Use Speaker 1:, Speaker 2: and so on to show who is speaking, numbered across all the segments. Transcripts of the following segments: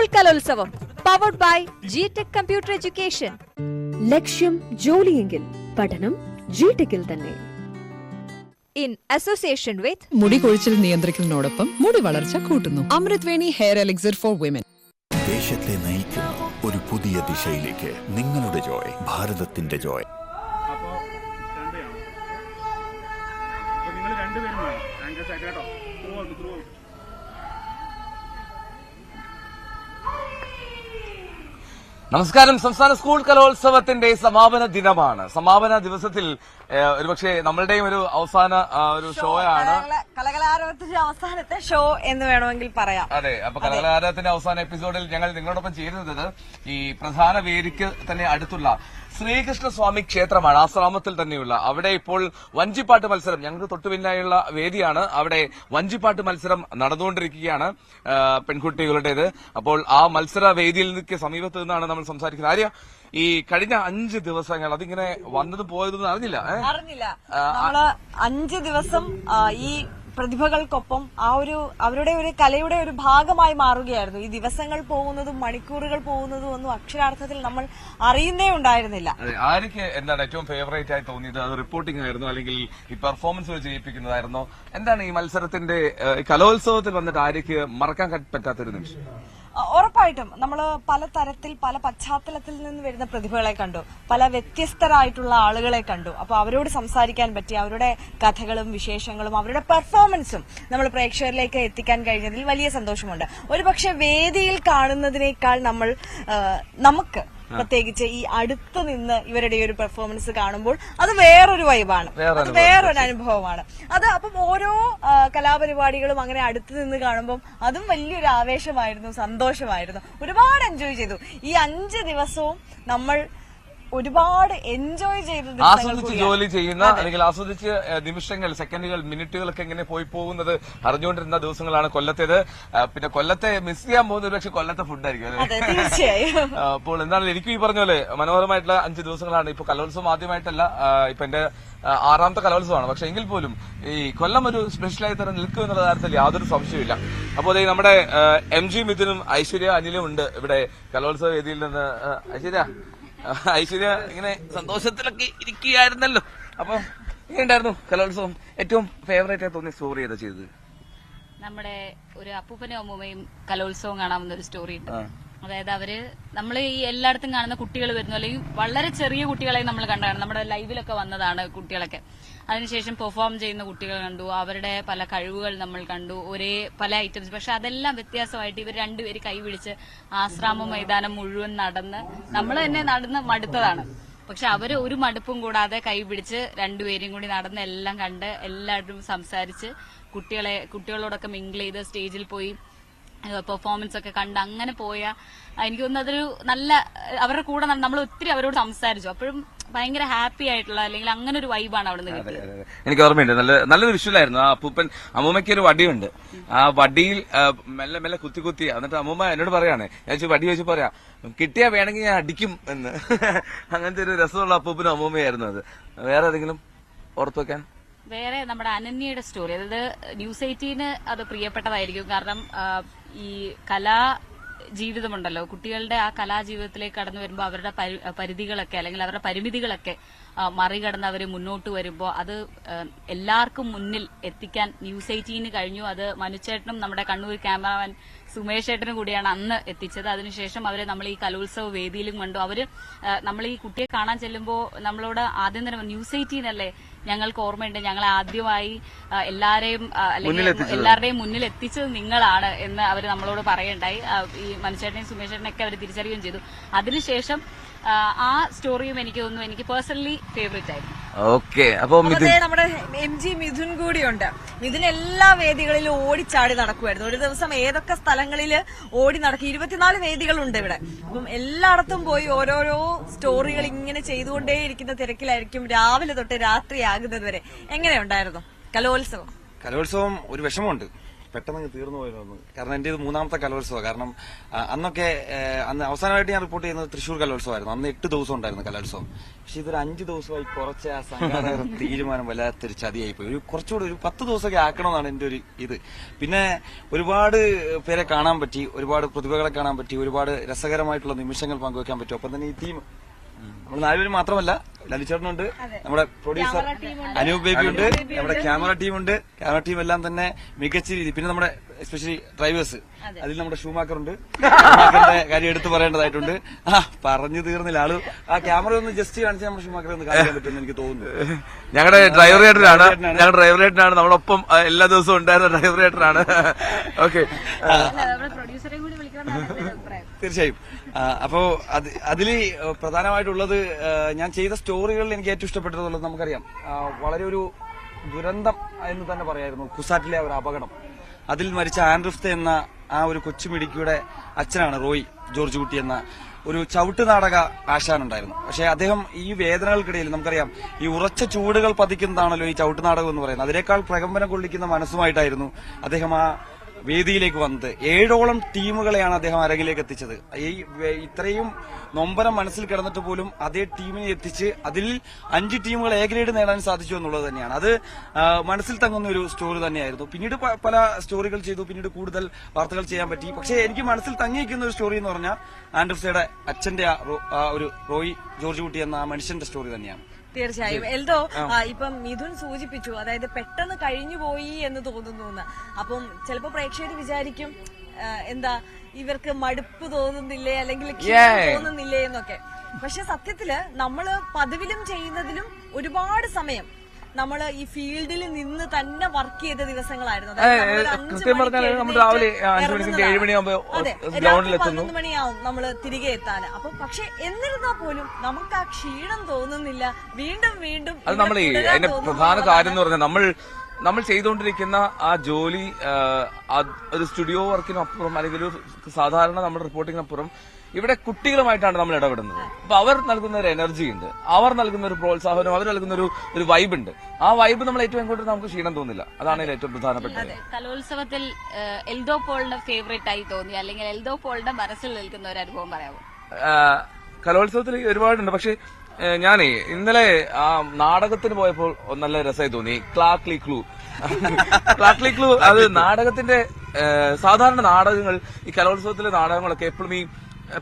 Speaker 1: School Kalolsavam powered by GTech computer education.
Speaker 2: ലക്ഷ്യം ജോലിയെങ്കിൽ പഠനം GTechൽ തന്നെ.
Speaker 1: ഇൻ അസോസിയേഷൻ വിത്ത്
Speaker 3: മുടി കൊഴിച്ചിൽ നിയന്ത്രിക്കുന്നതിനോടൊപ്പം മുടി വളർച്ച കൂട്ടുന്നു. അമൃത് Veni hair elixir for women.
Speaker 4: ദേശത്തെ നയിക്കുന്ന ഒരു പുതിയ ദിശയിലേക്ക് നിങ്ങളുടെ ജോയ്, ഭാരതത്തിന്റെ ജോയ്.
Speaker 5: നമസ്കാരം. സംസ്ഥാന സ്കൂൾ കലോത്സവത്തിന്റെ സമാപന ദിനമാണ്. സമാപന ദിവസത്തിൽ ഒരുപക്ഷെ നമ്മളുടെയും ഒരു അവസാന ഒരു ഷോ ആണ്.
Speaker 6: കലകലാരവത്തിന്റെ അവസാനത്തെ ഷോ എന്ന് വേണമെങ്കിൽ പറയാം.
Speaker 5: അതെ, അപ്പൊ കലകലാരവത്തിന്റെ അവസാന എപ്പിസോഡിൽ ഞങ്ങൾ നിങ്ങളോടൊപ്പം ചേരുന്നത് ഈ പ്രധാന വേദിക്ക് തന്നെ അടുത്തുള്ള ശ്രീകൃഷ്ണസ്വാമി ക്ഷേത്രമാണ്. ആശ്രാമത്തിൽ തന്നെയുള്ള അവിടെ ഇപ്പോൾ വഞ്ചിപ്പാട്ട് മത്സരം, ഞങ്ങൾക്ക് തൊട്ടുപിന്നായുള്ള വേദിയാണ്. അവിടെ വഞ്ചിപ്പാട്ട് മത്സരം നടന്നുകൊണ്ടിരിക്കുകയാണ്, പെൺകുട്ടികളുടേത്. അപ്പോൾ ആ മത്സര വേദിയിൽ നിന്നൊക്കെ സമീപത്ത് നിന്നാണ് നമ്മൾ സംസാരിക്കുന്നത്. ആര്യ, ഈ കഴിഞ്ഞ 5 ദിവസങ്ങൾ അതിങ്ങനെ വന്നതും പോയതൊന്നും അറിഞ്ഞില്ല.
Speaker 6: നമ്മള് 5 ദിവസം ഈ പ്രതിഭകൾക്കൊപ്പം അവരുടെ ഒരു കലയുടെ ഒരു ഭാഗമായി മാറുകയായിരുന്നു. ഈ ദിവസങ്ങൾ പോകുന്നതും മണിക്കൂറുകൾ പോകുന്നതും ഒന്നും അക്ഷരാർത്ഥത്തിൽ നമ്മൾ അറിയുന്നേ ഉണ്ടായിരുന്നില്ല.
Speaker 5: ആർക്ക് എന്താണ് ഏറ്റവും ഫേവറേറ്റ് ആയി തോന്നിയത്? അത് റിപ്പോർട്ടിംഗ് ആയിരുന്നു, അല്ലെങ്കിൽ ഈ പെർഫോമൻസ് ചെയ്യിപ്പിക്കുന്നതായിരുന്നോ? എന്താണ് ഈ മത്സരത്തിന്റെ കലോത്സവത്തിൽ വന്നിട്ട് ആർക്ക് മറക്കാൻ പറ്റാത്തൊരു നിമിഷം?
Speaker 6: ഉറപ്പായിട്ടും നമ്മൾ പല തരത്തിൽ പല പശ്ചാത്തലത്തിൽ നിന്ന് വരുന്ന പ്രതിഭകളെ കണ്ടു, പല വ്യത്യസ്തരായിട്ടുള്ള ആളുകളെ കണ്ടു. അപ്പൊ അവരോട് സംസാരിക്കാൻ പറ്റി, അവരുടെ കഥകളും വിശേഷങ്ങളും അവരുടെ പെർഫോമൻസും നമ്മൾ പ്രേക്ഷകരിലേക്ക് എത്തിക്കാൻ കഴിഞ്ഞതിൽ വലിയ സന്തോഷമുണ്ട്. ഒരുപക്ഷെ വേദിയിൽ കാണുന്നതിനേക്കാൾ നമുക്ക് പ്രത്യേകിച്ച് ഈ അടുത്ത് നിന്ന് ഇവരുടെ ഒരു പെർഫോമൻസ് കാണുമ്പോൾ അത് വേറൊരു വൈബാണ്, അത് വേറൊരു അനുഭവമാണ്. അത് അപ്പം ഓരോ കലാപരിപാടികളും അങ്ങനെ അടുത്ത് നിന്ന് കാണുമ്പോൾ അതും വലിയൊരു ആവേശമായിരുന്നു, സന്തോഷമായിരുന്നു. ഒരുപാട് എൻജോയ് ചെയ്തു. ഈ 5 ദിവസവും നമ്മൾ ഒരുപാട് എൻജോയ് ചെയ്ത്
Speaker 5: ആസ്വദിച്ച് ജോലി ചെയ്യുന്ന, അല്ലെങ്കിൽ ആസ്വദിച്ച് നിമിഷങ്ങൾ, സെക്കൻഡുകൾ, മിനിറ്റുകളൊക്കെ എങ്ങനെ പോയി പോകുന്നത് അറിഞ്ഞുകൊണ്ടിരുന്ന ദിവസങ്ങളാണ് കൊല്ലത്തേത്. പിന്നെ കൊല്ലത്തെ മിസ് ചെയ്യാൻ പോകുന്ന ഒരു പക്ഷെ കൊല്ലത്തെ ഫുഡായിരിക്കും.
Speaker 6: തീർച്ചയായും.
Speaker 5: അപ്പോൾ എന്താണ്, എനിക്കും ഈ പറഞ്ഞ പോലെ മനോഹരമായിട്ടുള്ള 5 ദിവസങ്ങളാണ്. ഇപ്പൊ കലോത്സവം ആദ്യമായിട്ടല്ല, ഇപ്പൊ എന്റെ 6ാമത്തെ കലോത്സവമാണ്. പക്ഷെ എങ്കിൽ പോലും ഈ കൊല്ലം ഒരു സ്പെഷ്യലായി തന്നെ നിൽക്കും എന്നുള്ള കാര്യത്തിൽ യാതൊരു സംശയമില്ല. അപ്പോൾ നമ്മുടെ MG മിഥുനും ഐശ്വര്യ അനിലും ഉണ്ട് ഇവിടെ കലോത്സവ വേദിയിൽ നിന്ന്. ഐശ്വര്യ ഇങ്ങനെ സന്തോഷത്തിലൊക്കെ ഇരിക്കുകയായിരുന്നല്ലോ. അപ്പൊ എങ്ങനെയുണ്ടായിരുന്നു കലോത്സവം? ഏറ്റവും ഫേവറേറ്റ് ആയി തോന്നിയ സ്റ്റോറി ഏതാ ചെയ്തത്?
Speaker 7: നമ്മുടെ ഒരു അപ്പൂപ്പനും അമ്മൂമ്മയും കലോത്സവം കാണാവുന്ന ഒരു സ്റ്റോറി ഉണ്ട്. അതായത് നമ്മൾ ഈ എല്ലായിടത്തും കാണുന്ന കുട്ടികൾ വരുന്നു, അല്ലെങ്കിൽ വളരെ ചെറിയ കുട്ടികളെ നമ്മൾ കണ്ടാണ്. നമ്മുടെ ലൈവിലൊക്കെ വന്നതാണ് കുട്ടികളൊക്കെ. അതിനുശേഷം പെർഫോം ചെയ്യുന്ന കുട്ടികൾ കണ്ടു, അവരുടെ പല കഴിവുകൾ നമ്മൾ കണ്ടു, ഒരേ പല ഐറ്റംസ്. പക്ഷെ അതെല്ലാം വ്യത്യാസമായിട്ട് ഇവർ രണ്ടുപേര് കൈപിടിച്ച് ആശ്രാമ മൈതാനം മുഴുവൻ നടന്ന് നമ്മൾ തന്നെ നടന്ന് മടുത്തതാണ്. പക്ഷെ അവര് ഒരു മടുപ്പും കൂടാതെ കൈപിടിച്ച് രണ്ടുപേരും കൂടി നടന്ന് എല്ലാം കണ്ട് എല്ലാവരും സംസാരിച്ച് കുട്ടികളോടൊക്കെ മിങ്കിൾ ചെയ്ത് സ്റ്റേജിൽ പോയി പെർഫോമൻസ് ഒക്കെ കണ്ട് അങ്ങനെ പോയ, എനിക്ക് തോന്നുന്നു അതൊരു നല്ല, അവരുടെ കൂടെ നമ്മൾ ഒത്തിരി അവരോട് സംസാരിച്ചു. അപ്പോഴും ഭയങ്കര ഹാപ്പി ആയിട്ടുള്ള, അല്ലെങ്കിൽ അങ്ങനെ ഒരു വൈബാണ് അവിടെ നിന്ന് കിട്ടിയത്.
Speaker 5: എനിക്ക് ഓർമ്മയുണ്ട്, നല്ലൊരു വിഷ്വലായിരുന്നു. ആ അപ്പൂപ്പൻ അമ്മൂമ്മയ്ക്ക് ഒരു വടിയുണ്ട്, ആ വടിയിൽ മെല്ലെ മെല്ലെ കുത്തി എന്നിട്ട് അമ്മൂമ്മ എന്നോട് പറയാണ്, ഞാൻ വടി വെച്ച് പറയാം, കിട്ടിയാ വേണമെങ്കിൽ ഞാൻ അടിക്കും എന്ന്. അങ്ങനത്തെ ഒരു രസമുള്ള അപ്പൂപ്പനും അമ്മൂമ്മയായിരുന്നു അത്. വേറെ ഏതെങ്കിലും ഓർത്തു വെക്കാൻ?
Speaker 7: വേറെ നമ്മുടെ അനന്യയുടെ സ്റ്റോറി, അതായത് ന്യൂസ് 18 അത് പ്രിയപ്പെട്ടതായിരിക്കും. കാരണം ഈ ജീവിതമുണ്ടല്ലോ, കുട്ടികളുടെ ആ കലാജീവിതത്തിലേക്ക് കടന്നു വരുമ്പോൾ അവരുടെ പരിധികളൊക്കെ, അല്ലെങ്കിൽ അവരുടെ പരിമിതികളൊക്കെ മറികടന്ന് അവർ മുന്നോട്ട് വരുമ്പോൾ അത് എല്ലാവർക്കും മുന്നിൽ എത്തിക്കാൻ ന്യൂസ് 18 കഴിഞ്ഞു. അത് മനുച്ചേട്ടനും നമ്മുടെ കണ്ണൂർ ക്യാമറാമാൻ സുമേഷ് ചേട്ടനും കൂടിയാണ് അന്ന് എത്തിച്ചത്. അതിനുശേഷം അവരെ നമ്മൾ ഈ കലോത്സവ വേദിയിലും കണ്ടു. നമ്മൾ ഈ കുട്ടിയെ കാണാൻ ചെല്ലുമ്പോൾ നമ്മളോട് ആദ്യം തന്നെ ന്യൂസ് 18 അല്ലേ, ഞങ്ങൾക്ക് ഓർമ്മയുണ്ട്, ഞങ്ങളെ ആദ്യമായി എല്ലാവരുടെയും മുന്നിൽ എത്തിച്ചത് നിങ്ങളാണ് എന്ന് അവർ നമ്മളോട് പറയണ്ടായി. ഈ മനുച്ചേട്ടനെയും സുമേഷ് ചേട്ടനെയൊക്കെ അവർ തിരിച്ചറിയുകയും ചെയ്തു. അതിനുശേഷം ആ സ്റ്റോറിയും എനിക്ക് തോന്നുന്നു എനിക്ക് പേഴ്സണലി ഫേവറേറ്റ് ആയിരുന്നു.
Speaker 5: ഓക്കെ, അപ്പൊ
Speaker 6: നമ്മുടെ MG മിഥുൻ കൂടിയുണ്ട്. മിഥുൻ എല്ലാ വേദികളിലും ഓടിച്ചാടി നടക്കുമായിരുന്നു. ഒരു ദിവസം ഏതൊക്കെ സ്ഥലങ്ങളിൽ ഓടി നടക്കും. 24 വേദികളുണ്ട് ഇവിടെ. അപ്പം എല്ലായിടത്തും പോയി ഓരോരോ സ്റ്റോറികൾ ഇങ്ങനെ ചെയ്തുകൊണ്ടേയിരിക്കുന്ന തിരക്കിലായിരിക്കും രാവിലെ തൊട്ട് രാത്രിയാകുന്നത് വരെ. എങ്ങനെയുണ്ടായിരുന്നു കലോത്സവം?
Speaker 8: കലോത്സവം ഒരു വിഷമമുണ്ട്. പെട്ടെന്ന് തീർന്നു പോയിരുന്നു. കാരണം എന്റെ ഇത് 3ാമത്തെ കലോത്സവം. കാരണം അന്നൊക്കെ അന്ന് അവസാനമായിട്ട് ഞാൻ റിപ്പോർട്ട് ചെയ്യുന്നത് തൃശ്ശൂർ കലോത്സവമായിരുന്നു. അന്ന് 8 ദിവസം ഉണ്ടായിരുന്നു കലോത്സവം. പക്ഷെ ഇതൊരു 5 ദിവസമായി കുറച്ച് ആ സംഘാടക തീരുമാനം വല്ലാത്തൊരു ചതിയായി പോയി. കുറച്ചുകൂടി ഒരു 10 ദിവസമൊക്കെ ആക്കണമെന്നാണ് എന്റെ ഒരു ഇത്. പിന്നെ ഒരുപാട് പേരെ കാണാൻ പറ്റി, ഒരുപാട് പ്രതിഭകളെ കാണാൻ പറ്റി, ഒരുപാട് രസകരമായിട്ടുള്ള നിമിഷങ്ങൾ പങ്കുവെക്കാൻ പറ്റും. ഒപ്പം തന്നെ ഈ ടീം നമ്മൾ 4 പേര് മാത്രമല്ല, ലലിച്ചേട്ടനുണ്ട്, നമ്മുടെ പ്രൊഡ്യൂസർ അനൂപ് ബേബി ഉണ്ട്, നമ്മുടെ ക്യാമറ ടീമുണ്ട്. ക്യാമറ ടീം എല്ലാം തന്നെ മികച്ച രീതി. പിന്നെ നമ്മുടെ എസ്പെഷ്യലി ഡ്രൈവേഴ്സ്, അതിൽ നമ്മുടെ ഷൂമാക്കർ ഉണ്ട്. ഷൂമാക്കറിന്റെ കാര്യം എടുത്തു പറയേണ്ടതായിട്ടുണ്ട്. പറഞ്ഞു തീർന്നില്ല ആള്. ആ ക്യാമറ ഒന്ന് ജസ്റ്റ് കാണിച്ചാൽ നമ്മുടെ ഷൂമാക്കറെ ഒന്ന് കാണിക്കാൻ പറ്റുമെന്ന് എനിക്ക് തോന്നുന്നു.
Speaker 5: ഞങ്ങളുടെ ഡ്രൈവറേറ്ററാണ് നമ്മളൊപ്പം എല്ലാ ദിവസവും ഉണ്ടായിരുന്ന ഡ്രൈവറേറ്ററാണ്. ഓക്കെ,
Speaker 7: പ്രൊഡ്യൂസറെ കൂടി വിളിക്കണം
Speaker 8: തീർച്ചയായും. അപ്പോ അതില് പ്രധാനമായിട്ടുള്ളത് ഞാൻ ചെയ്ത സ്റ്റോറികളിൽ എനിക്ക് ഏറ്റവും ഇഷ്ടപ്പെട്ടതുള്ളത് നമുക്കറിയാം, വളരെ ഒരു ദുരന്തം എന്ന് തന്നെ പറയായിരുന്നു. കുസാറ്റിലെ ഒരു അപകടം, അതിൽ മരിച്ച ആൻഡ്രിഫ്ത എന്ന ആ ഒരു കൊച്ചുമിടിക്കിയുടെ അച്ഛനാണ് റോയ് ജോർജ് കുട്ടി എന്ന ഒരു ചവിട്ട് നാടക ആശാനുണ്ടായിരുന്നു. പക്ഷെ അദ്ദേഹം ഈ വേദനകൾക്കിടയിൽ നമുക്കറിയാം ഈ ഉറച്ച ചൂടുകൾ പതിക്കുന്നതാണല്ലോ ഈ ചവിട്ട് നാടകം എന്ന് പറയുന്നത്. അതിനേക്കാൾ പ്രകമ്പനം കൊള്ളിക്കുന്ന മനസ്സുമായിട്ടായിരുന്നു അദ്ദേഹം ആ വേദിയിലേക്ക് വന്നത്. 7ഓളം ടീമുകളെയാണ് അദ്ദേഹം അരങ്ങിലേക്ക് എത്തിച്ചത്. ഇത്രയും നൊമ്പരം മനസ്സിൽ കിടന്നിട്ട് പോലും അതേ ടീമിനെ എത്തിച്ച് അതിൽ 5 ടീമുകൾ എ ഗ്രേഡ് നേടാൻ സാധിച്ചു എന്നുള്ളത് തന്നെയാണ്. അത് മനസ്സിൽ തങ്ങുന്ന ഒരു സ്റ്റോറി തന്നെയായിരുന്നു. പിന്നീട് പല സ്റ്റോറികൾ ചെയ്തു, പിന്നീട് കൂടുതൽ വാർത്തകൾ ചെയ്യാൻ പറ്റി. പക്ഷേ എനിക്ക് മനസ്സിൽ തങ്ങിയിരിക്കുന്ന ഒരു സ്റ്റോറി എന്ന് പറഞ്ഞാൽ ആൻഡ്രിഫ്തയുടെ അച്ഛന്റെ ഒരു റോയ് ജോർജ് കുട്ടി എന്ന ആ മനുഷ്യന്റെ സ്റ്റോറി തന്നെയാണ്.
Speaker 6: തീർച്ചയായും. എൽദോ, ഇപ്പം മിഥുൻ സൂചിപ്പിച്ചു, അതായത് പെട്ടെന്ന് കഴിഞ്ഞു പോയി എന്ന് തോന്നുന്നു. അപ്പം ചിലപ്പോ പ്രേക്ഷകർ വിചാരിക്കും എന്താ ഇവർക്ക് മടുപ്പ് തോന്നുന്നില്ലേ, അല്ലെങ്കിൽ തോന്നുന്നില്ലേ എന്നൊക്കെ. പക്ഷെ സത്യത്തില് നമ്മള് പതിവിലും ചെയ്യുന്നതിലും ഒരുപാട് സമയം നമ്മള് ഈ ഫീൽഡിൽ നിന്ന് തന്നെ വർക്ക് ചെയ്ത ദിവസങ്ങളായിരുന്നു.
Speaker 5: കൃത്യം പറഞ്ഞാൽ നമ്മൾ രാവിലെ 5 മണിക്ക് 7 മണിയാകുമ്പോൾ ഗ്രൗണ്ടിൽ എത്തുന്നു,
Speaker 6: 11 മണിയാവും നമ്മള് തിരികെ എത്താൻ. അപ്പൊ പക്ഷെ എന്നിരുന്നാ പോലും നമുക്ക് ആ ക്ഷീണം തോന്നുന്നില്ല. വീണ്ടും വീണ്ടും
Speaker 5: അത് നമ്മൾ അതിന്റെ പ്രധാന കാര്യം എന്ന് പറഞ്ഞാൽ നമ്മൾ ചെയ്തുകൊണ്ടിരിക്കുന്ന ആ ജോലി ഒരു സ്റ്റുഡിയോ വർക്കിനപ്പുറം അല്ലെങ്കിൽ ഒരു സാധാരണ നമ്മുടെ റിപ്പോർട്ടിങ്ങിനപ്പുറം ഇവിടെ കുട്ടികളുമായിട്ടാണ് നമ്മൾ ഇടപെടുന്നത്. അപ്പൊ അവർ നൽകുന്ന ഒരു എനർജി ഉണ്ട്, അവർ നൽകുന്ന ഒരു പ്രോത്സാഹനം, അവർ നൽകുന്ന ഒരു വൈബ് ഉണ്ട്. ആ വൈബ് നമ്മൾ ഏറ്റവും കൊണ്ട് നമുക്ക് ക്ഷീണം തോന്നില്ല. അതാണ് ഏറ്റവും പ്രധാനപ്പെട്ടത്.
Speaker 7: കലോത്സവത്തിൽ എൽദോ പോളിന്റെ ഫേവറേറ്റ് ആയി തോന്നി, അല്ലെങ്കിൽ എൽദോ പോളിന്റെ മനസ്സിൽ നിൽക്കുന്ന ഒരു അനുഭവം പറയാമോ?
Speaker 5: കലോത്സവത്തിൽ ഒരുപാടുണ്ട്. പക്ഷെ ഞാനേ ഇന്നലെ ആ നാടകത്തിന് പോയപ്പോൾ നല്ല രസമായി തോന്നി. ക്ലാക്ലി ക്ലൂ അത് നാടകത്തിന്റെ സാധാരണ നാടകങ്ങൾ, ഈ കലോത്സവത്തിലെ നാടകങ്ങളൊക്കെ എപ്പോഴും ഈ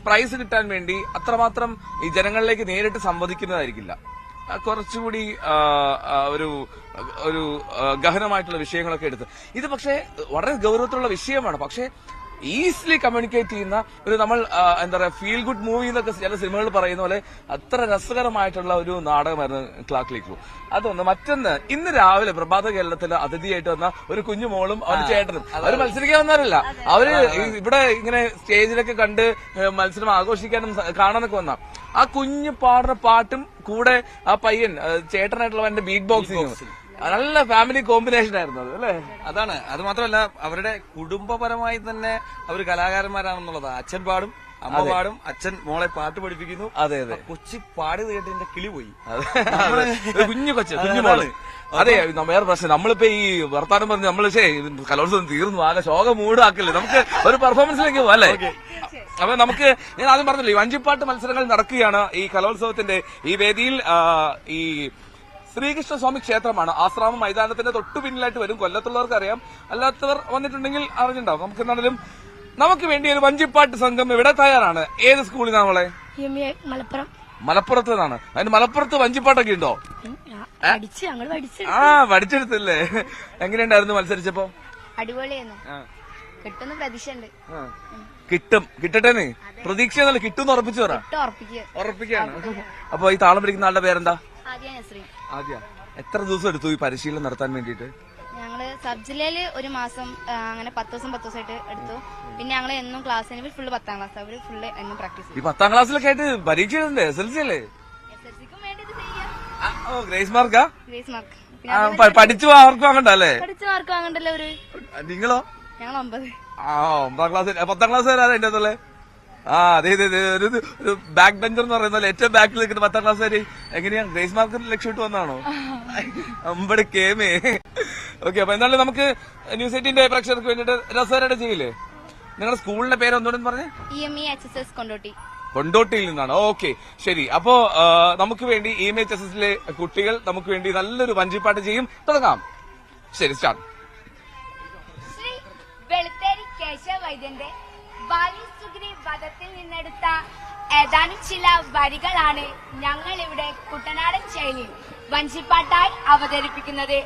Speaker 5: പ്രൈസ് കിട്ടാൻ വേണ്ടി അത്രമാത്രം ഈ ജനങ്ങളിലേക്ക് നേരിട്ട് സംവദിക്കുന്നതായിരിക്കില്ല. കുറച്ചുകൂടി ഒരു ഗഹനമായിട്ടുള്ള വിഷയങ്ങളൊക്കെ എടുത്ത് ഇത് പക്ഷേ വളരെ ഗൗരവത്തിലുള്ള വിഷയമാണ്. പക്ഷേ ഈസിലി കമ്മ്യൂണിക്കേറ്റ് ചെയ്യുന്ന ഒരു നമ്മൾ എന്താ പറയാ ഫീൽ ഗുഡ് മൂവി എന്നൊക്കെ ചില സിനിമകൾ പറയുന്ന പോലെ അത്ര രസകരമായിട്ടുള്ള ഒരു നാടകമായിരുന്നു ക്ലാക്ലി ക്ലൂ. അതൊന്ന്. മറ്റൊന്ന്, ഇന്ന് രാവിലെ പ്രഭാത കേരളത്തിൽ അതിഥിയായിട്ട് വന്ന ഒരു കുഞ്ഞു മോളും അവര് ചേട്ടനും അവര് മത്സരിക്കാൻ വന്നവരല്ല. അവര് ഇവിടെ ഇങ്ങനെ സ്റ്റേജിലൊക്കെ കണ്ട് മത്സരം ആഘോഷിക്കാനും കാണാനൊക്കെ വന്ന ആ കുഞ്ഞ് പാടുന്ന പാട്ടും കൂടെ ആ പയ്യൻ ചേട്ടനായിട്ടുള്ളവന്റെ ബീറ്റ് ബോക്സിങ് നല്ല ഫാമിലി കോമ്പിനേഷൻ ആയിരുന്നു അത്, അല്ലേ?
Speaker 8: അതാണ്. അത് മാത്രമല്ല അവരുടെ കുടുംബപരമായി തന്നെ അവർ കലാകാരന്മാരാണെന്നുള്ളത്. അച്ഛൻ പാടും, അമ്മ പാടും, അച്ഛൻ മോളെ പാട്ട് പഠിപ്പിക്കുന്നു.
Speaker 5: അതെ അതെ.
Speaker 8: കൊച്ചി പാടി കേട്ട് എന്റെ കിളി പോയി.
Speaker 5: കുഞ്ഞു മോള്. അതെ, വേറെ പ്രശ്നം നമ്മളിപ്പോ ഈ വർത്താനം പറഞ്ഞ് നമ്മൾ കലോത്സവം തീർന്നു ആകെ ശോകം മൂടാക്കല്ലേ, നമുക്ക് ഒരു പെർഫോമൻസിലേക്ക് പോകാം, അല്ലേ? അപ്പൊ നമുക്ക് ഞാൻ ആദ്യം പറഞ്ഞല്ലോ, ഈ വഞ്ചിപ്പാട്ട് മത്സരങ്ങൾ നടക്കുകയാണ് ഈ കലോത്സവത്തിന്റെ ഈ വേദിയിൽ. ഈ ശ്രീകൃഷ്ണസ്വാമി ക്ഷേത്രമാണ്. ആശ്രാമം മൈതാനത്തിന്റെ തൊട്ടു പിന്നിലായിട്ട് വരും. കൊല്ലത്തുള്ളവർക്ക് അറിയാം, അല്ലാത്തവർ വന്നിട്ടുണ്ടെങ്കിൽ അറിഞ്ഞിട്ടുണ്ടാവും. നമുക്ക് എന്നാലും നമുക്ക് വേണ്ടി ഒരു വഞ്ചിപ്പാട്ട് സംഘം ഇവിടെ തയ്യാറാണ്. ഏത് സ്കൂളിൽ നമ്മളെ? മലപ്പുറത്ത് നിന്നാണ്. അതിന് മലപ്പുറത്ത് വഞ്ചിപ്പാട്ടൊക്കെ ഉണ്ടോ? പഠിച്ചെടുത്തല്ലേ? എങ്ങനെയുണ്ടായിരുന്നു മത്സരിച്ചപ്പോ?
Speaker 9: അടിപൊളിയായിരുന്നു. കിട്ടുന്ന പ്രതീക്ഷയുണ്ട്.
Speaker 5: കിട്ടട്ടേന്ന് പ്രതീക്ഷ കിട്ടുന്ന ഉറപ്പിച്ചു പറ. ഉറപ്പിക്കാണ്. അപ്പൊ ഈ താളം പിടിക്കുന്ന ആളുടെ പേരെന്താ? ആദ്യ. എത്ര ദിവസം എടുത്തു ഈ പരിശീലനം നടത്താൻ വേണ്ടിട്ട്?
Speaker 9: ഞങ്ങള് സബ് ജില്ലയില് ഒരു മാസം അങ്ങനെ 10 ദിവസമായിട്ട് എടുത്തു. പിന്നെ ഞങ്ങള് എന്നും ക്ലാസ്സിന് ഫുള്ള് 10ാം ക്ലാസ്, അവര് ഫുള്ള് എന്നും പ്രാക്ടീസ്.
Speaker 5: ഈ 10ാം ക്ലാസ്സിലൊക്കെ ആയിട്ട് പരീക്ഷ എഴുതണ്ടേ? SLC അല്ലേ? ഗ്രേസ് മാർക്കാ? Grace mark. പഠിച്ചു മാർക്ക് വാങ്ങണ്ടല്ലേ? പഠിച്ചു മാർക്ക് വാങ്ങണ്ടല്ലോ. നിങ്ങളോ? ഞങ്ങൾ 9. 9ാം ക്ലാസ് 10ാം ക്ലാസ് വരാതെ അതിന്റെ അകത്തല്ലേ? അതെ ഒരു ബാക്ക് ബെഞ്ചർ എന്ന് പറയുന്നത് ഏറ്റവും ബാക്കിൽ നിൽക്കുന്ന 10ാം ക്ലാസ് വരെ. എങ്ങനെയാ ഗ്രേസ് മാർക്ക് ലക്ഷ്യമിട്ട് വന്നാണോ? അമ്പട് കേമേ. ഓക്കെ, അപ്പൊ എന്നാലും നമുക്ക് ന്യൂസ് 18 പ്രേക്ഷകർക്ക് വേണ്ടിട്ട് രസകരമായിട്ട് ചെയ്യില്ലേ? നിങ്ങളുടെ സ്കൂളിന്റെ പേര് ഒന്നുകൂടെ പറഞ്ഞേ.
Speaker 9: EMEHSS കൊണ്ടോട്ടി.
Speaker 5: കൊണ്ടോട്ടിയിൽ നിന്നാണ്. ഓക്കെ, ശരി. അപ്പോ നമുക്ക് വേണ്ടി EMHSSലെ കുട്ടികൾ നമുക്ക് വേണ്ടി നല്ലൊരു വഞ്ചിപ്പാട്ട് ചെയ്യും. തുടങ്ങാം. ശരി, സ്റ്റാർട്ട്.
Speaker 9: ശ്രീ വെളുത്തേരി കേശവൈദ്യന്റെ ബാലിസുഗ്രി വധത്തിൽ നിന്നെടുത്ത ഏതാനും ചില വരികളാണ് ഞങ്ങൾ ഇവിടെ കുട്ടനാടൻ ശൈലിയിൽ വഞ്ചിപ്പാട്ടായി അവതരിപ്പിക്കുന്നത്.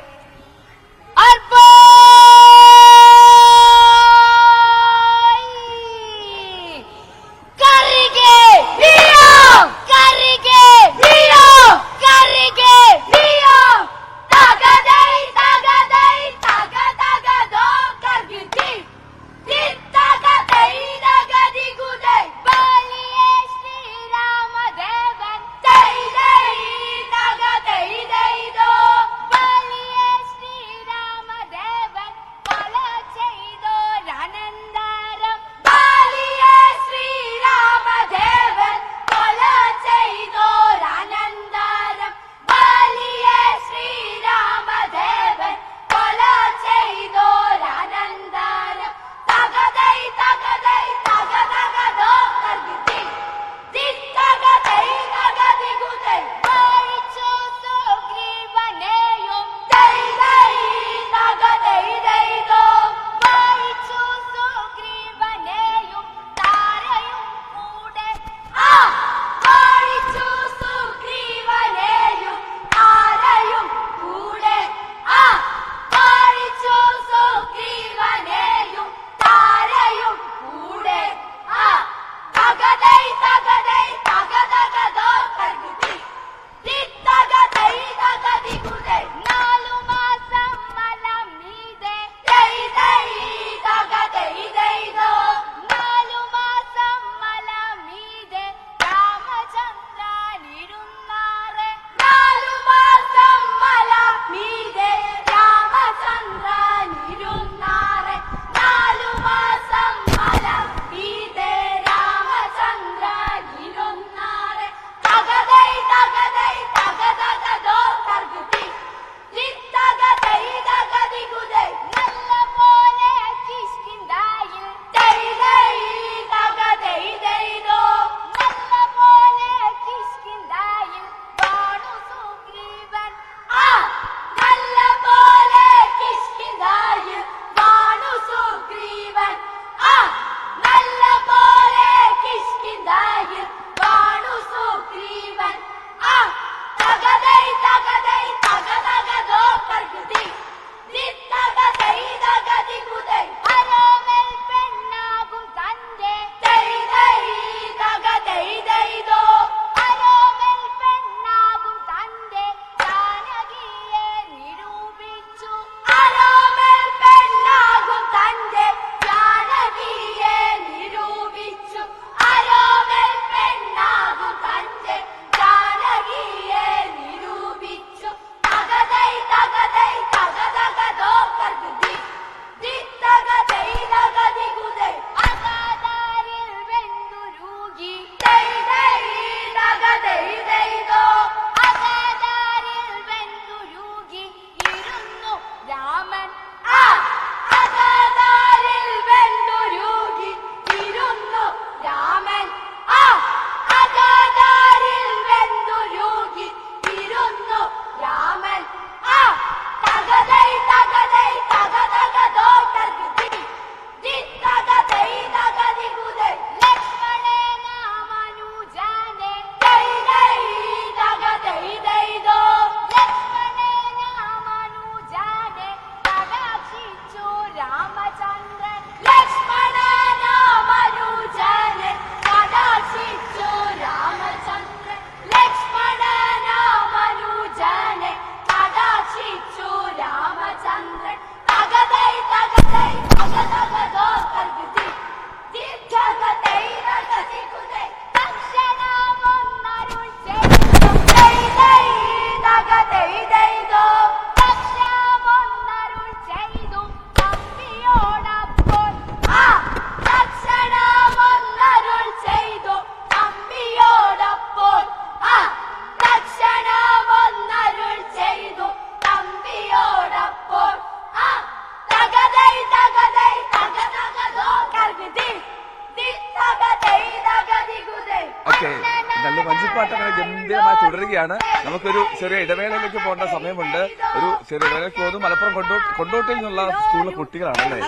Speaker 5: വഞ്ചിപ്പാട്ട് അങ്ങനെ ഗംഭീരമായി തുടരുകയാണ്. നമുക്കൊരു ചെറിയ ഇടവേളയിലേക്ക് പോകേണ്ട സമയമുണ്ട്. ഒരു ചെറിയ ഇടവേളയ്ക്ക് പോകുന്നു. മലപ്പുറം കൊണ്ടോട്ടിൽ നിന്നുള്ള സ്കൂളിലെ കുട്ടികളാണല്ലേ.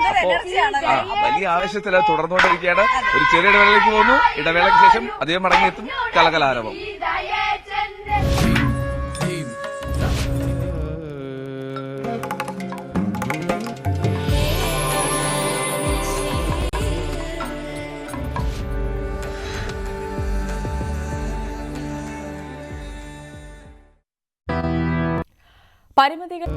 Speaker 5: അപ്പോ വലിയ ആവേശത്തിൽ അത് തുടർന്നുകൊണ്ടിരിക്കുകയാണ്. ഒരു ചെറിയ ഇടവേളയിലേക്ക് പോകുന്നു. ഇടവേളയ്ക്ക് ശേഷം അദ്ദേഹം മടങ്ങിയെത്തും. കലകലാരവം.
Speaker 10: പരിമിതികൾ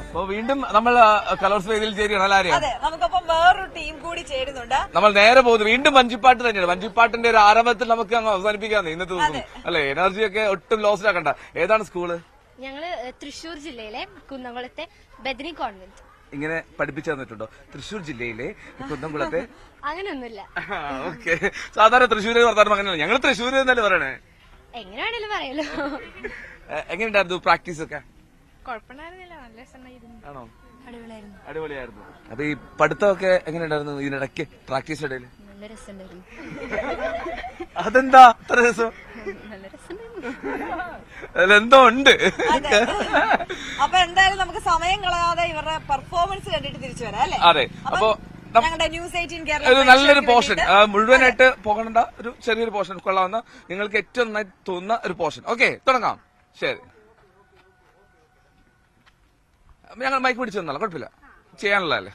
Speaker 5: അപ്പൊ വീണ്ടും നമ്മൾ കലോത്സവ വേദിയിൽ ചേരുകയാണ്.
Speaker 6: അതെ, നമുക്കൊപ്പം വേറൊരു ടീം കൂടി ചേരുന്നുണ്ട്.
Speaker 5: നമ്മൾ നേരെ പോകുന്നു. വീണ്ടും വഞ്ചിപ്പാട്ട് തന്നെയാണ്. വഞ്ചിപ്പാട്ടിന്റെ ഒരു ആരംഭത്തിൽ നമുക്ക് അങ്ങ് അവസാനിപ്പിക്കാന്ന് ഇന്നത്തെ ദിവസം അല്ലെ. എനർജിയൊക്കെ ഒട്ടും ലോസ്റ്റ് ആക്കണ്ട. ഏതാണ് സ്കൂള്?
Speaker 9: ഞങ്ങള് തൃശ്ശൂർ ജില്ലയിലെ കുന്നംകുളത്തെ ബദനി കോൺവെന്റ്.
Speaker 5: ഇങ്ങനെ പഠിപ്പിച്ചു തന്നിട്ടുണ്ടോ? തൃശ്ശൂർ ജില്ലയിലെ കുന്നംകുളത്തെ?
Speaker 9: അങ്ങനെയൊന്നുമില്ല.
Speaker 5: ഓക്കെ. സാധാരണ തൃശ്ശൂര് വർത്താനം അങ്ങനെയല്ല. ഞങ്ങൾ തൃശ്ശൂര് എന്നല്ലേ പറയണേ.
Speaker 9: എങ്ങനെ വേണേലും പറയാലോ.
Speaker 5: എങ്ങനെയുണ്ടായിരുന്നു പ്രാക്ടീസ് ഒക്കെ?
Speaker 9: കുഴപ്പമുണ്ടായിരുന്നില്ല, നല്ല രസമായിരുന്നു.
Speaker 5: ആണോ?
Speaker 9: അടിപൊളിയായിരുന്നു.
Speaker 5: അടിപൊളിയായിരുന്നു. അപ്പൊ ഈ പഠിത്തമൊക്കെ എങ്ങനെയുണ്ടായിരുന്നു ഇതിനിടയ്ക്ക് പ്രാക്ടീസ് ഇടയിൽ?
Speaker 9: നല്ല രസമുണ്ടായിരുന്നു.
Speaker 5: അതെന്താ അത്ര രസം?
Speaker 9: നല്ല രസമുണ്ടായിരുന്നു.
Speaker 5: അതെന്തോ ഉണ്ട്.
Speaker 6: അപ്പൊ എന്തായാലും നമുക്ക് സമയം കളയാതെ ഇവരുടെ പെർഫോമൻസ് കണ്ടിട്ട് തിരിച്ചു വരാം അല്ലേ?
Speaker 5: അതെ. അപ്പൊ
Speaker 6: ഞങ്ങളുടെ ന്യൂസ് 18 കേരള
Speaker 5: ഒരു നല്ലൊരു പോർഷൻ, മുഴുവനായിട്ട് പോകേണ്ട ഒരു ചെറിയൊരു പോർഷൻ കൊള്ളാവുന്ന, നിങ്ങൾക്ക് ഏറ്റവും നന്നായി തോന്നുന്ന ഒരു പോർഷൻ. ഓക്കെ, തുടങ്ങാം. ശരി, ഞങ്ങൾ മൈക്ക് പിടിച്ചു തന്നാലോ? കുഴപ്പമില്ല, ചെയ്യാനുള്ളതല്ലേ.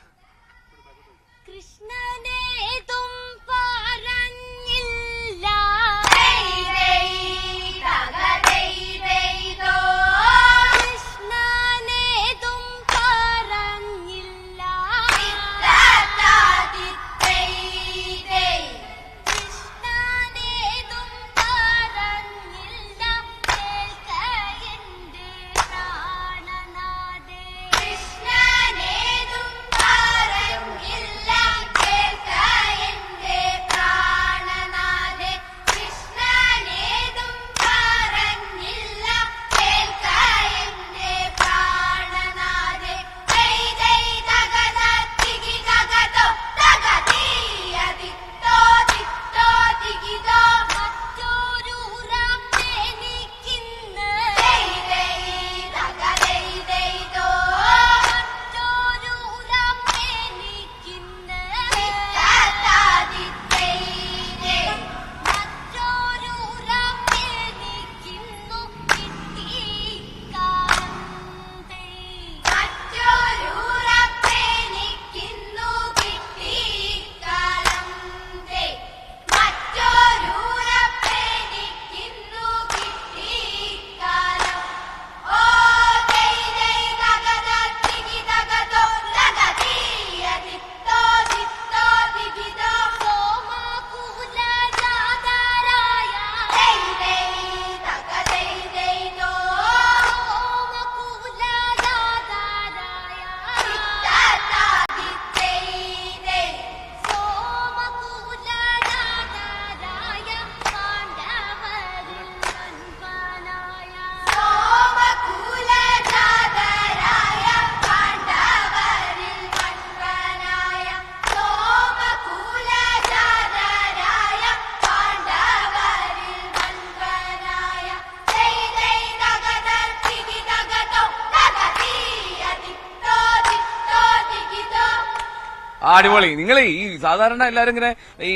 Speaker 5: അടിപൊളി. നിങ്ങൾ ഈ സാധാരണ എല്ലാരും ഇങ്ങനെ ഈ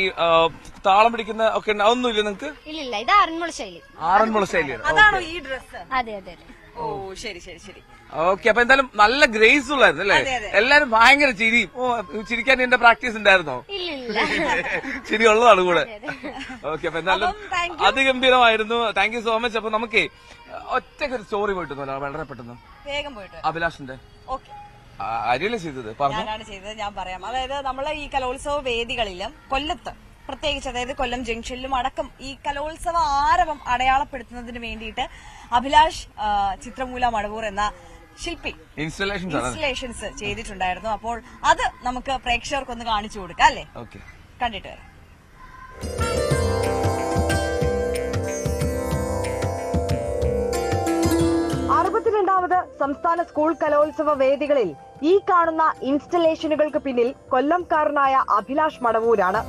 Speaker 5: താളം പിടിക്കുന്ന ഒക്കെ അതൊന്നുമില്ല നിങ്ങൾക്ക്?
Speaker 9: ഇല്ല, ഇത് ആറന്മുള ശൈലി.
Speaker 5: ആറന്മുള ശൈലിയാണ്.
Speaker 6: അതാണോ ഈ ഡ്രസ്?
Speaker 9: അതെ അതെ.
Speaker 6: ഓ ശരി ശരി ശരി.
Speaker 5: ഓക്കെ. അപ്പൊ എന്തായാലും നല്ല ഗ്രേസ് ഉള്ളായിരുന്നു അല്ലേ? എല്ലാരും ഭയങ്കര ചിരിയും. ഓ, ചിരിക്കാൻ എന്റെ പ്രാക്ടീസ് ഉണ്ടായിരുന്നോ? ചിരി ഉള്ളതാണ് കൂടെ. ഓക്കെ. അപ്പൊ എന്തായാലും അതിഗംഭീരമായിരുന്നു. Thank you so much. അപ്പൊ നമുക്ക് ഒറ്റക്കൊരു സ്റ്റോറി പോയിട്ട് വളരെ പെട്ടെന്ന്
Speaker 6: വേഗം പോയിട്ട്
Speaker 5: അഭിലാഷിന്റെ
Speaker 6: ഓക്കെ
Speaker 5: അരിയല്ലേ ചെയ്തത്?
Speaker 6: ഞാനാണ് ചെയ്തത്, ഞാൻ പറയാം. അതായത് നമ്മളെ ഈ കലോത്സവ വേദികളിലും കൊല്ലത്ത് പ്രത്യേകിച്ച്, അതായത് കൊല്ലം ജംഗ്ഷനിലും അടക്കം ഈ കലോത്സവ ആരവം അടയാളപ്പെടുത്തുന്നതിന് വേണ്ടിയിട്ട് അഭിലാഷ് ചിത്രമൂല മടവൂർ എന്ന ശില്പി ഇൻസ്റ്റലേഷൻസ് ചെയ്തിട്ടുണ്ടായിരുന്നു. അപ്പോൾ അത് നമുക്ക് പ്രേക്ഷകർക്കൊന്ന് കാണിച്ചു കൊടുക്കാം അല്ലേ? കണ്ടിട്ട് വരാം. 32ാമത് സംസ്ഥാന സ്കൂൾ കലോത്സവ വേദികളിൽ ഈ കാണുന്ന ഇൻസ്റ്റലേഷനുകൾക്ക് പിന്നിൽ കൊല്ലംകാരനായ അഭിലാഷ് മടവൂരാണ്.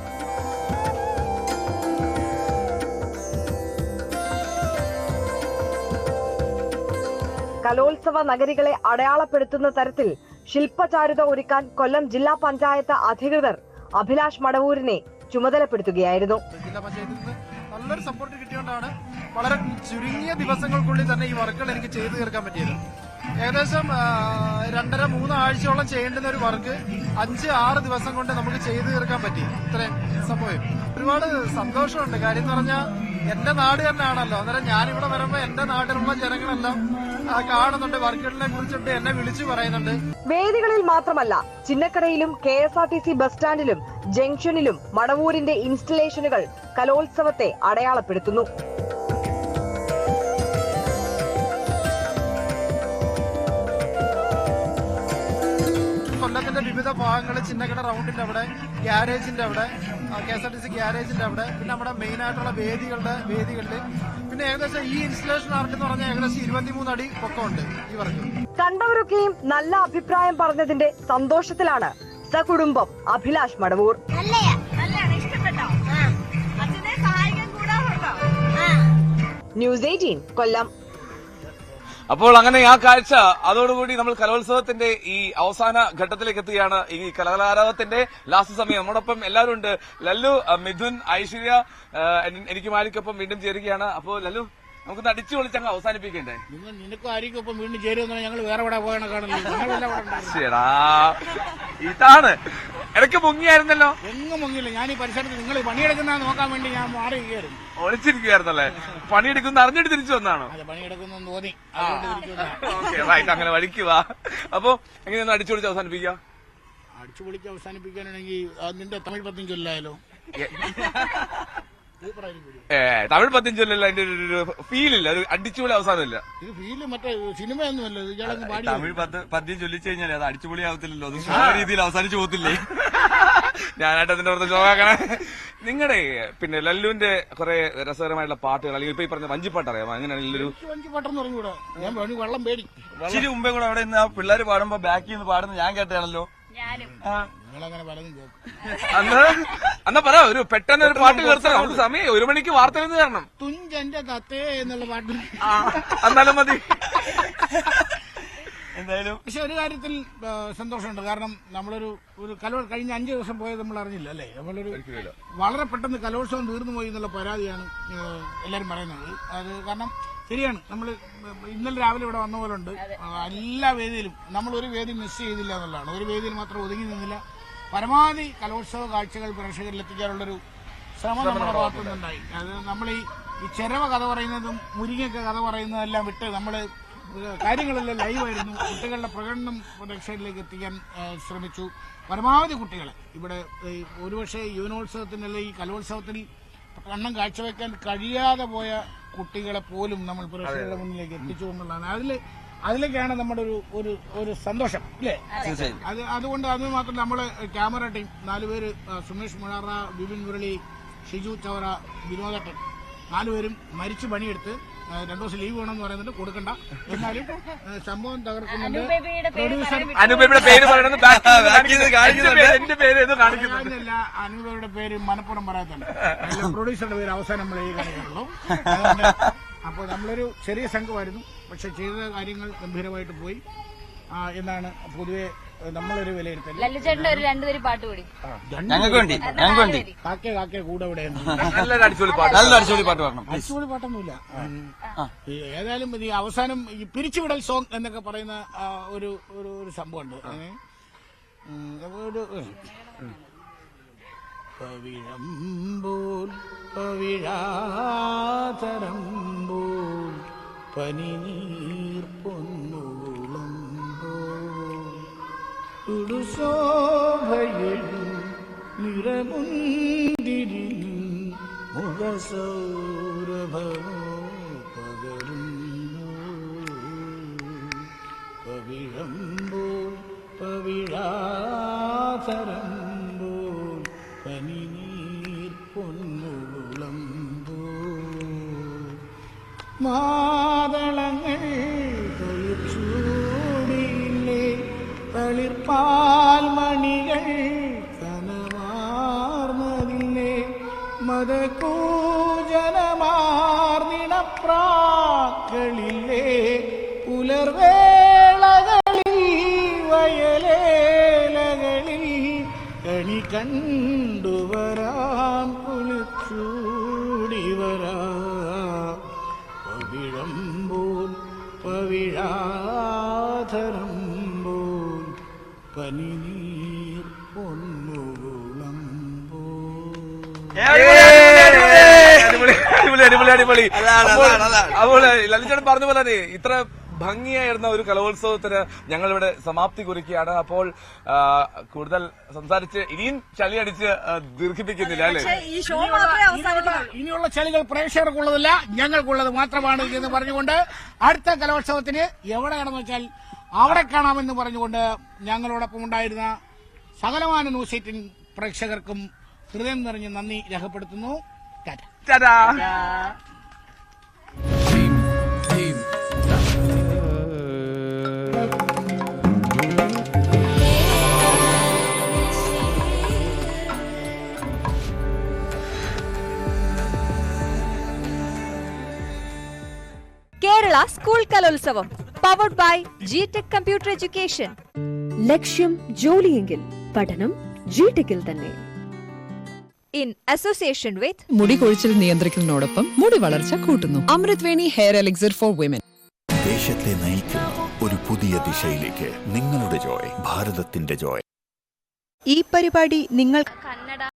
Speaker 6: കലോത്സവ നഗരികളെ അടയാളപ്പെടുത്തുന്ന തരത്തിൽ ശില്പചാരുത ഒരുക്കാൻ കൊല്ലം ജില്ലാ പഞ്ചായത്ത് അധികൃതർ അഭിലാഷ് മടവൂരിനെ ചുമതലപ്പെടുത്തുകയായിരുന്നു.
Speaker 11: ജില്ലാ പഞ്ചായത്തിൽ നിന്ന് നല്ലൊരു സപ്പോർട്ട് കിട്ടിയോണ്ടാണ് വളരെ ചുരുങ്ങിയ ദിവസങ്ങൾക്കുള്ളിൽ തന്നെ ഈ വർക്കുകൾ എനിക്ക് ചെയ്തു തീർക്കാൻ പറ്റിയത്. ഏകദേശം 2.5-3 ആഴ്ചയോളം ചെയ്യേണ്ടുന്ന ഒരു വർക്ക് 5-6 ദിവസം കൊണ്ട് നമുക്ക് ചെയ്തു തീർക്കാൻ പറ്റി. ഇത്രയും സംഭവം ഒരുപാട് സന്തോഷമുണ്ട്. കാര്യം എന്ന് പറഞ്ഞാൽ എന്റെ നാട് തന്നെയാണല്ലോ. അന്നേരം ഞാനിവിടെ വരുമ്പോ എന്റെ നാട്ടിലുള്ള ജനങ്ങളെല്ലാം കാണുന്നുണ്ട്, വർക്കുകളെ കുറിച്ചിട്ട് എന്നെ വിളിച്ചു പറയുന്നുണ്ട്.
Speaker 6: വേദികളിൽ മാത്രമല്ല, ചിന്നക്കടയിലും KSRTC ബസ് സ്റ്റാൻഡിലും ജംഗ്ഷനിലും മടവൂരിന്റെ ഇൻസ്റ്റലേഷനുകൾ കലോത്സവത്തെ അടയാളപ്പെടുത്തുന്നു.
Speaker 11: കൊല്ലത്തിന്റെ വിവിധ ഭാഗങ്ങളിൽ ചിന്നക്കട റൗണ്ടിന്റെ അവിടെ, ഗ്യാരേജിന്റെ അവിടെ, KSRTC ഗ്യാരേജിന്റെ അവിടെ, പിന്നെ നമ്മുടെ മെയിൻ ആയിട്ടുള്ള വേദികളിൽ പിന്നെ ഏകദേശം ഈ ഇൻസ്റ്റലേഷൻ ആർക്ക് എന്ന് പറഞ്ഞാൽ ഏകദേശം 23 അടി പൊക്കമുണ്ട് ഈ വർക്ക്.
Speaker 6: കണ്ടവരൊക്കെയും നല്ല അഭിപ്രായം പറഞ്ഞതിന്റെ സന്തോഷത്തിലാണ് സകുടുംബം അഭിലാഷ് മടവൂർ. ന്യൂസ് 18 കൊല്ലം.
Speaker 5: അപ്പോൾ അങ്ങനെ ആ കാഴ്ച അതോടുകൂടി നമ്മൾ കലോത്സവത്തിന്റെ ഈ അവസാന ഘട്ടത്തിലേക്ക് എത്തുകയാണ്. ഈ കലാകാരത്തിന്റെ ലാസ്റ്റ് സമയം. നമ്മോടൊപ്പം എല്ലാവരും ഉണ്ട്. ലല്ലു, മിഥുൻ, ഐശ്വര്യ, എനിക്ക് മാലിക്കൊപ്പം വീണ്ടും ചേരുകയാണ്. അപ്പോൾ ലല്ലു, നമുക്കൊന്ന് അടിച്ചു പൊളിച്ചങ്ങ് അവസാനിപ്പിക്കണ്ടേ?
Speaker 12: നിനക്കും ആയിരിക്കും ഒപ്പം വീണ്ടും ചേരുമെന്നാണ് ഞങ്ങൾ വേറെ എവിടെ പോയാണ് കാണുന്നത്.
Speaker 5: ശരിടാ, ഇതാണ് ഇടയ്ക്ക് മുങ്ങിയായിരുന്നല്ലോ.
Speaker 12: എങ്ങും മുങ്ങില്ല. ഞാൻ ഈ പരിസരത്ത് നിങ്ങൾ പണിയെടുക്കുന്ന നോക്കാൻ വേണ്ടി ഞാൻ മാറിയിരിക്കുകയായിരുന്നു.
Speaker 5: ഒളിച്ചിരിക്കുകയായിരുന്നല്ലേ? പണിയെടുക്കുന്ന അറിഞ്ഞിട്ട് തിരിച്ചു വന്നാണോ?
Speaker 12: പണിയെടുക്കുന്ന തോന്നി.
Speaker 5: അങ്ങനെ വഴിക്കുക. അപ്പൊ എങ്ങനെയൊന്ന് അടിച്ചു പൊളിച്ച് അവസാനിപ്പിക്കുക?
Speaker 12: അടിച്ചു പൊളിച്ച് അവസാനിപ്പിക്കാനാണെങ്കിൽ നിന്റെ തമിഴ് പദ്യം ചൊല്ലായാലോ?
Speaker 5: തമിഴ് പദ്യം ചൊല്ലല്ല, അതിന്റെ ഒരു ഫീലില്ല, ഒരു അടിച്ചുപൊളി അവസാനമില്ല.
Speaker 12: ഇത് ഫീല് മറ്റേ സിനിമയൊന്നുമല്ല.
Speaker 8: തമിഴ് പദ്യം ചൊല്ലിച്ചു കഴിഞ്ഞാൽ അത് അടിച്ചുപൊളി ആവത്തില്ലല്ലോ, അത് രീതിയിൽ അവസാനിച്ചു പോകത്തില്ലേ?
Speaker 5: ഞാനായിട്ട് അതിന്റെ പുറത്ത് ചോദിക്കണേ. നിങ്ങളുടെ പിന്നെ ലല്ലുവിന്റെ കുറെ രസകരമായിട്ടുള്ള പാട്ടുകൾ, അല്ലെങ്കിൽ ഇപ്പൊ ഈ പറഞ്ഞ വഞ്ചിപ്പാട്ട് അറിയാമോ? അങ്ങനെയാണെങ്കിൽ ഒരു
Speaker 12: വഞ്ചിപ്പാട്ടെന്ന് പറഞ്ഞുകൂടാ, ഞാൻ വെള്ളം പേടി.
Speaker 8: ഇച്ചിരി മുമ്പേ കൂടെ അവിടെ നിന്ന് ആ പിള്ളേർ പാടുമ്പോ ബാക്കിൽ നിന്ന് പാടുന്നത് ഞാൻ കേട്ടാണല്ലോ.
Speaker 12: നിങ്ങളങ്ങനെ പലതും കേൾക്കും.
Speaker 5: എന്നാ പറ, ഒരു പെട്ടെന്ന് ഒരു പാട്ട് കേൾക്കാം. നമുക്ക് സമയം 1 മണിക്ക് വാർത്തയിൽ നിന്ന് തരണം.
Speaker 12: തുഞ്ചന്റെ തത്തേ എന്നുള്ള പാട്ട്
Speaker 5: എന്നാലും മതി.
Speaker 8: എന്തായാലും
Speaker 12: പക്ഷെ ഒരു കാര്യത്തിൽ സന്തോഷമുണ്ട്. കാരണം നമ്മളൊരു കഴിഞ്ഞ 5 ദിവസം പോയത് നമ്മൾ അറിഞ്ഞില്ല അല്ലേ? നമ്മളൊരു വളരെ പെട്ടെന്ന് കലോത്സവം തീർന്നു പോയി എന്നുള്ള പരാതിയാണ് എല്ലാരും പറയുന്നത്. അത് കാരണം ശരിയാണ്. നമ്മൾ ഇന്നലെ രാവിലെ ഇവിടെ വന്ന പോലെ ഉണ്ട്. എല്ലാ വേദിയിലും നമ്മൾ ഒരു വേദി മിസ് ചെയ്തില്ല എന്നുള്ളതാണ്. ഒരു വേദിയിൽ മാത്രം ഒതുങ്ങി നിന്നില്ല. പരമാവധി കലോത്സവ കാഴ്ചകൾ പ്രേക്ഷകരിൽ എത്തിക്കാനുള്ളൊരു ശ്രമം നമ്മുടെ ഭാഗത്തുനിന്നുണ്ടായി. അത് നമ്മൾ ഈ ചെരവ കഥ പറയുന്നതും മുരിങ്ങയൊക്കെ കഥ പറയുന്നതെല്ലാം വിട്ട് നമ്മൾ കാര്യങ്ങളെല്ലാം ലൈവായിരുന്നു. കുട്ടികളുടെ പ്രകടനം പ്രേക്ഷകരിലേക്ക് എത്തിക്കാൻ ശ്രമിച്ചു. പരമാവധി കുട്ടികളെ ഇവിടെ ഒരുപക്ഷെ യുവനോത്സവത്തിനല്ല ഈ കലോത്സവത്തിൽ കണ്ണം കാഴ്ചവെക്കാൻ കഴിയാതെ പോയ കുട്ടികളെ പോലും നമ്മൾ പ്രേക്ഷകരുടെ മുന്നിലേക്ക് എത്തിച്ചു എന്നുള്ളതാണ്. അതിലേക്കാണ് നമ്മുടെ ഒരു സന്തോഷം അല്ലേ? അതുകൊണ്ട് അത് മാത്രം നമ്മള് ക്യാമറ ടീം 4 പേര്, സുമേഷ് മുഴാറ, ബിപിൻ മുരളി, ഷിജു ചവറ, വിനോദട്ടൻ, 4 പേരും മരിച്ചു പണിയെടുത്ത് 2 ദിവസം ലീവ് വേണമെന്ന് പറയുന്നുണ്ട്, കൊടുക്കണ്ട. എന്നാലും സംഭവം തകർക്കുന്നുണ്ട്.
Speaker 5: അനുപയുടെ
Speaker 12: പേര് മനപ്പുറം പറയാത്തല്ല, പ്രൊഡ്യൂസറുടെ പേര് അവസാനം നമ്മൾ ഈ കാണിക്കുള്ളൂ. അപ്പോൾ നമ്മളൊരു ചെറിയ സംഘമായിരുന്നു, പക്ഷെ ചെയ്ത കാര്യങ്ങൾ ഗംഭീരമായിട്ട് പോയി എന്നാണ് പൊതുവെ നമ്മളൊരു വിലയിരുത്തൽ.
Speaker 7: ലല്ലുചേട്ടന്റെ ഒരു 2 പേര് പാട്ട് കൂടി
Speaker 12: കാക്കേ കാക്കേ കൂടെ ഇവിടെ
Speaker 8: അടിച്ചുപൊളി പാട്ട് പാടണം.
Speaker 12: അടിച്ചുപൊളി പാട്ടൊന്നുമില്ല. ഏതായാലും ഈ അവസാനം ഈ പിരിച്ചുവിടൽ സോങ് എന്നൊക്കെ പറയുന്ന ഒരു സംഭവമുണ്ട്. പവിഴമ്പോൾ പവിഴാതരമ്പോൾ പനിനീർ പൊന്നുളമ്പോൾ തുടുശോഭയും നിറമുന്തിരിൽ മുഖസൗരഭമോ പകരുന്നു. പവിഴമ്പോൾ പവിഴാതരമ്പോൾ പനിനീർ പൊന്നുളമ്പോൾ മാതളങ്ങൾ തൊഴുക പ്രാക്കളില്ലേ പുലർവേളകളിൽ വയലേലകളിൽ കണി കണ്ടുവരാം കുളിച്ചൂടി വരാം പവിഴമ്പോൾ പവിഴാധരമ്പോൾ പനിനീർ
Speaker 5: അടിപൊളി. അപ്പോൾ ലലിതൻ പറഞ്ഞ പോലെ തന്നെ ഇത്ര ഭംഗിയായിരുന്ന ഒരു കലോത്സവത്തിന് ഞങ്ങളിവിടെ സമാപ്തി കുറിക്കുകയാണ്. അപ്പോൾ കൂടുതൽ സംസാരിച്ച് ഇനിയും ചളി അടിച്ച് ദീർഘിപ്പിക്കുന്നില്ല അല്ലേ?
Speaker 12: ഇനിയുള്ള ചളികൾ പ്രേക്ഷകർക്കുള്ളതല്ല, ഞങ്ങൾക്കുള്ളത് മാത്രമാണ് എന്ന് പറഞ്ഞുകൊണ്ട് അടുത്ത കലോത്സവത്തിന് എവിടെയാണെന്ന് വെച്ചാൽ അവിടെ കാണാമെന്ന് പറഞ്ഞുകൊണ്ട് ഞങ്ങളോടൊപ്പം ഉണ്ടായിരുന്ന സകലമാന ന്യൂസ് 18 പ്രേക്ഷകർക്കും ഹൃദയം നിറഞ്ഞ് നന്ദി രേഖപ്പെടുത്തുന്നു.
Speaker 5: Tata.
Speaker 1: Kerala school Kalolsavam powered by ജിടെക് കമ്പ്യൂട്ടർ എഡ്യൂക്കേഷൻ.
Speaker 2: ലക്ഷ്യം ജോലിയെങ്കിൽ പഠനം ജിടെക്കിൽ തന്നെ.
Speaker 1: ഇൻ അസോസിയേഷൻ വിത്ത്
Speaker 3: മുടി കൊഴിച്ചിൽ നിയന്ത്രിക്കുന്നതിനോടൊപ്പം മുടി വളർച്ച കൂട്ടുന്നു. Amritveni hair elixir for women.
Speaker 4: ദേശത്തെ നയിക്കുന്ന ഒരു പുതിയ ദിശയിലേക്ക് നിങ്ങളുടെ ജോയ്, ഭാരതത്തിന്റെ ജോയ്.
Speaker 13: ഈ പരിപാടി നിങ്ങൾ